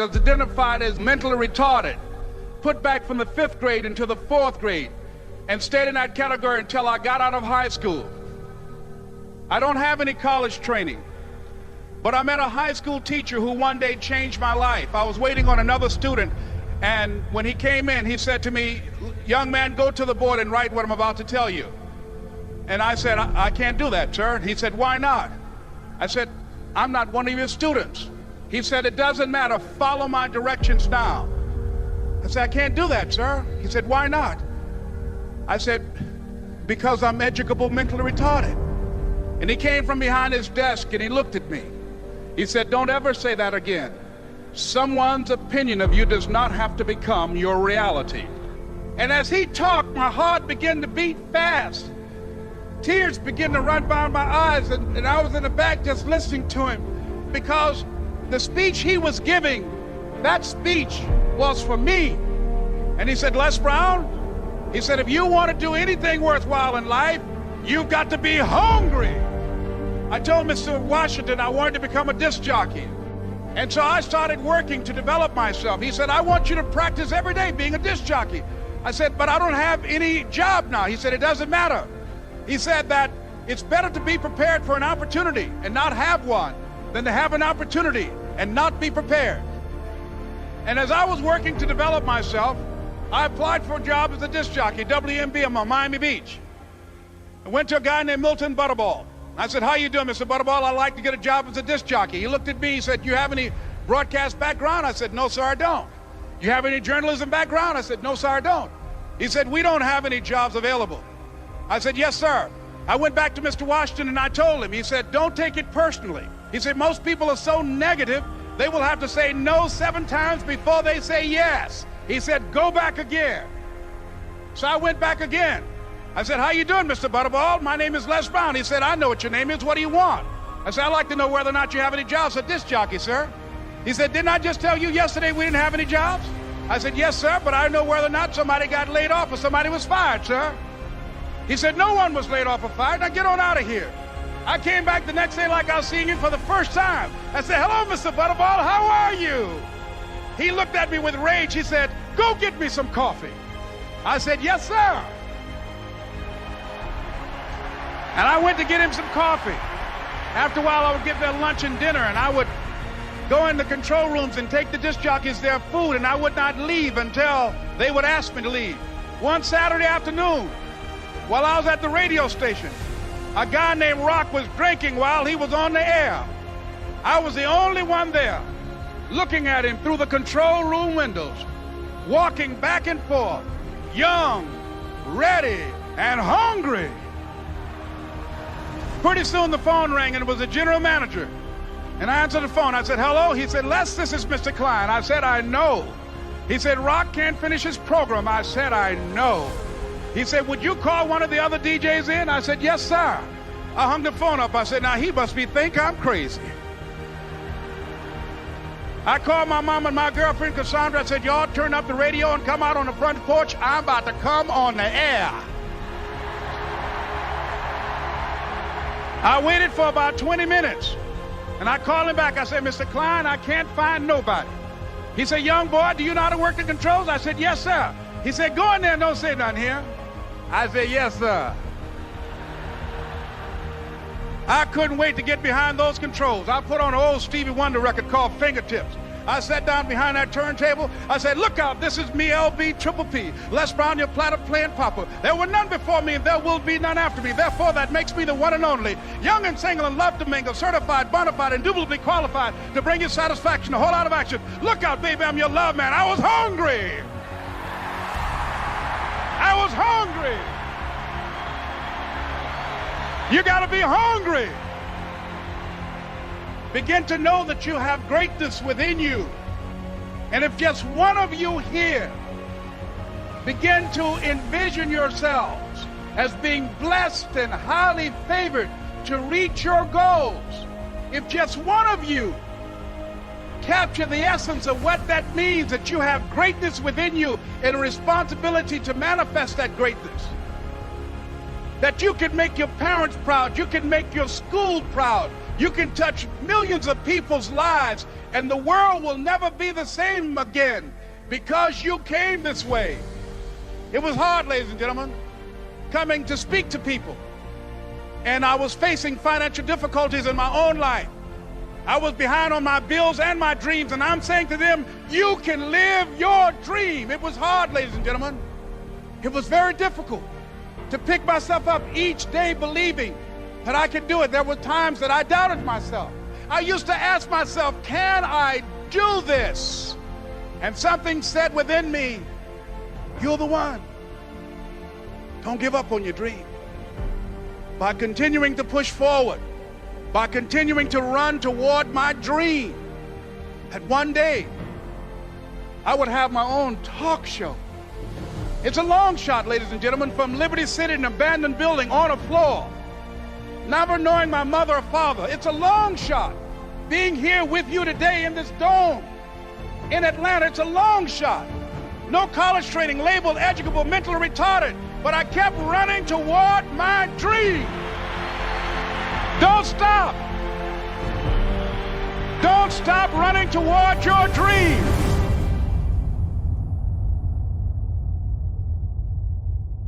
is identified as mentally retarded, put back from the 5th grade into the 4th grade, and stayed in that category until I got out of high school. I don't have any college training, but I met a high school teacher who one day changed my life. I was waiting on another student, and when he came in, he said to me, "Young man, go to the board and write what I'm about to tell you." And I said, I can't do that, sir. He said, "Why not?" I said, "I'm not one of your students." He said, "It doesn't matter. Follow my directions now." I said, "I can't do that, sir." He said, "Why not?" I said, "Because I'm educable mentally retarded." And he came from behind his desk and he looked at me. He said, "Don't ever say that again. Someone's opinion of you does not have to become your reality." And as he talked, my heart began to beat fast. Tears began to run down my eyes, and I was in the back just listening to him, because the speech he was giving, that speech was for me. And he said, "Les Brown," he said, "if you want to do anything worthwhile in life, you've got to be hungry." I told Mr. Washington I wanted to become a disc jockey. And so I started working to develop myself. He said, "I want you to practice every day being a disc jockey." I said, "But I don't have any job now." He said, "It doesn't matter." He said that it's better to be prepared for an opportunity and not have one than to have an opportunity and not be prepared. And as I was working to develop myself, I applied for a job as a disc jockey, WMBM on Miami Beach. I went to a guy named Milton Butterball. I said, "How you doing, Mr. Butterball? I'd like to get a job as a disc jockey." He looked at me, he said, "You have any broadcast background?" I said, "No, sir, I don't." "You have any journalism background?" I said, "No, sir, I don't." He said, "We don't have any jobs available." I said, "Yes, sir." I went back to Mr. Washington and I told him. He said, "Don't take it personally." He said, "Most people are so negative, they will have to say no 7 times before they say yes." He said, "Go back again." So I went back again. I said, "How you doing, Mr. Butterball? My name is Les Brown." He said, "I know what your name is. What do you want?" I said, "I'd like to know whether or not you have any jobs as a disc jockey, sir." He said, "Didn't I just tell you yesterday we didn't have any jobs?" I said, "Yes, sir, but I know whether or not somebody got laid off or somebody was fired, sir." He said, "No one was laid off or fired. Now get on out of here." I came back the next day like I was seeing him for the first time. I said, "Hello, Mr. Butterball, how are you?" He looked at me with rage. He said, "Go get me some coffee." I said, "Yes, sir." And I went to get him some coffee. After a while, I would get their lunch and dinner, and I would go in the control rooms and take the disc jockeys their food, and I would not leave until they would ask me to leave. One Saturday afternoon, while I was at the radio station, a guy named Rock was drinking while he was on the air. I was the only one there, looking at him through the control room windows, walking back and forth, young, ready, and hungry. Pretty soon the phone rang, and it was the general manager. And I answered the phone. I said, "Hello?" He said, "Les, this is Mr. Klein." I said, "I know." He said, "Rock can't finish his program." I said, "I know." He said, "Would you call one of the other DJs in?" I said, "Yes, sir." I hung the phone up. I said, "Now he must think I'm crazy." I called my mom and my girlfriend, Cassandra. I said, "Y'all turn up the radio and come out on the front porch. I'm about to come on the air." I waited for about 20 minutes, and I called him back. I said, "Mr. Klein, I can't find nobody." He said, "Young boy, do you know how to work the controls?" I said, "Yes, sir." He said, "Go in there and don't say nothing here." I said, "Yes, sir." I couldn't wait to get behind those controls. I put on an old Stevie Wonder record called Fingertips. I sat down behind that turntable. I said, "Look out, this is me, LB Triple P, Les Brown, your platter playing papa. There were none before me and there will be none after me. Therefore, that makes me the one and only. Young and single and love to mingle, certified, bonafide, indubitably qualified to bring you satisfaction, a whole lot of action. Look out, baby, I'm your love man." I was hungry. I was hungry. You got to be hungry. Begin to know that you have greatness within you. And if just one of you here begin to envision yourselves as being blessed and highly favored to reach your goals, if just one of you capture the essence of what that means, that you have greatness within you and a responsibility to manifest that greatness, that you can make your parents proud, you can make your school proud, you can touch millions of people's lives And the world will never be the same again because you came this way. It was hard, ladies and gentlemen, coming to speak to people. And I was facing financial difficulties in my own life. I was behind on my bills and my dreams, and I'm saying to them, you can live your dream. It was hard, ladies and gentlemen. It was very difficult to pick myself up each day believing that I could do it. There were times that I doubted myself. I used to ask myself, can I do this? And something said within me, you're the one. Don't give up on your dream. By continuing to push forward, by continuing to run toward my dream, that one day I would have my own talk show. It's a long shot, ladies and gentlemen, from Liberty City, an abandoned building on a floor, never knowing my mother or father. It's a long shot. Being here with you today in this dome in Atlanta, it's a long shot. No college training, labeled educable, mentally retarded, but I kept running toward my dream. Don't stop. Don't stop running toward your dream.